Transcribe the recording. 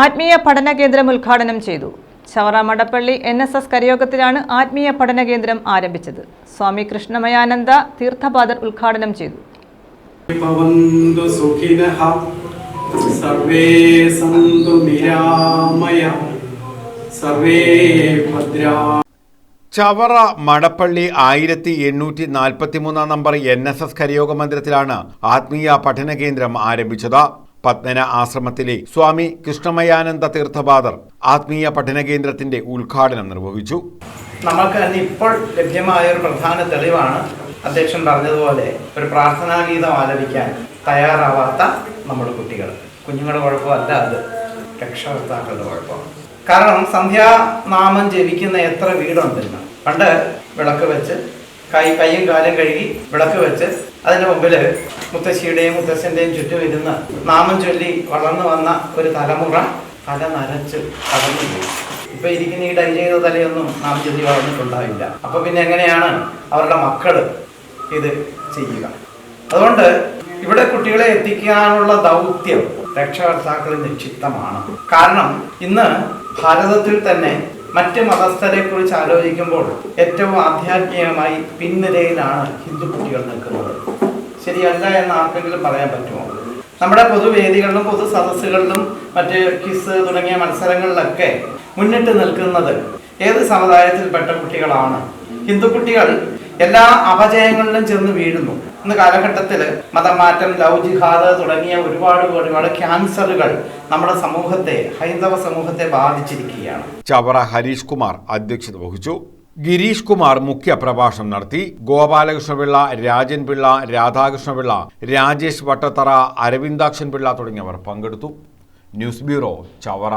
ആത്മീയ പഠന കേന്ദ്രം ഉദ്ഘാടനം ചെയ്തു. ചവറ മടപ്പള്ളി NSS കരയോഗത്തിലാണ് ആത്മീയ പഠന കേന്ദ്രം ആരംഭിച്ചത്. സ്വാമി കൃഷ്ണമയാനന്ദ തീർത്ഥപാദർ ഉദ്ഘാടനം ചെയ്തു. ചവറ മടപ്പള്ളി 1843 നമ്പർ NSS കരയോഗ മന്ദിരത്തിലാണ് ആത്മീയ പഠന കേന്ദ്രം ആരംഭിച്ചത്. പത്മന ആശ്രമത്തിലെ സ്വാമി കൃഷ്ണമയാനന്ദ തീർത്ഥപാദർ ആത്മീയ പഠന കേന്ദ്രത്തിന്റെ ഉദ്ഘാടനം നിർവഹിച്ചു. നമുക്ക് ഇപ്പോൾ ലഭ്യമായ ഒരു പ്രധാന തെളിവാണ് അധ്യക്ഷൻ പറഞ്ഞതുപോലെ ഒരു പ്രാർത്ഥനാ ഗീതം ആലപിക്കാൻ തയ്യാറാവാത്ത നമ്മുടെ കുട്ടികൾ. കുഞ്ഞുങ്ങളുടെ കുഴപ്പമല്ല, അത് രക്ഷകർത്താക്കളുടെ കുഴപ്പമാണ്. കാരണം സന്ധ്യാനാമം ജപിക്കുന്ന എത്ര വീടുണ്ടെന്ന്. പണ്ട് വിളക്ക് വെച്ച് കൈയും കാലും കഴുകി വിളക്ക് വെച്ച് അതിൻ്റെ മുമ്പിൽ മുത്തശ്ശിയുടെയും മുത്തശ്ശൻ്റെയും ചുറ്റും ഇരുന്ന് നാമം ചൊല്ലി വളർന്നു വന്ന ഒരു തലമുറ തല നരച്ച് കടന്നു പോയി. ഇപ്പൊ ഇരിക്കുന്ന ഈ ഡൈ ചെയ്ത തലയൊന്നും നാമം ചൊല്ലി വളർന്നിട്ടുണ്ടാവില്ല. അപ്പൊ പിന്നെ എങ്ങനെയാണ് അവരുടെ മക്കൾ ഇത് ചെയ്യുക? അതുകൊണ്ട് ഇവിടെ കുട്ടികളെ എത്തിക്കാനുള്ള ദൗത്യം രക്ഷകർത്താക്കളിൽ നിക്ഷിപ്തമാണ്. കാരണം ഇന്ന് ഭാരതത്തിൽ തന്നെ മറ്റ് മതസ്ഥരെ കുറിച്ച് ആലോചിക്കുമ്പോൾ ഏറ്റവും ആധ്യാത്മികമായി പിൻനിരയിലാണ് ഹിന്ദു കുട്ടികൾ നിൽക്കുന്നത്. ശരിയല്ല എന്ന് ആർക്കെങ്കിലും പറയാൻ പറ്റുമോ? നമ്മുടെ പൊതുവേദികളിലും പൊതു സദസ്സുകളിലും മറ്റ് ക്വിസ് തുടങ്ങിയ മത്സരങ്ങളിലൊക്കെ മുന്നിട്ട് നിൽക്കുന്നത് ഏത് സമുദായത്തിൽപ്പെട്ട കുട്ടികളാണ്? ഹിന്ദു കുട്ടികൾ എല്ലാ അപജയങ്ങളിലും ചെന്ന് വീഴുന്നു. ഇന്ന് കാലഘട്ടത്തിൽ മതമാറ്റം, ലവ് ജിഹാദ് തുടങ്ങിയ ഒരുപാട് ക്യാൻസറുകൾ നമ്മുടെ സമൂഹത്തെ, ഹൈന്ദവ സമൂഹത്തെ ബാധിച്ചിരിക്കുകയാണ്. ചവറ ഹരീഷ് കുമാർ അധ്യക്ഷത വഹിച്ചു. ഗിരീഷ് കുമാർ മുഖ്യ പ്രഭാഷണം നടത്തി. ഗോപാലകൃഷ്ണപിള്ള, രാജൻ പിള്ള, രാധാകൃഷ്ണപിള്ള, രാജേഷ് വട്ടത്തറ, അരവിന്ദാക്ഷൻ പിള്ള തുടങ്ങിയവർ പങ്കെടുത്തു. News bureau, Chavara.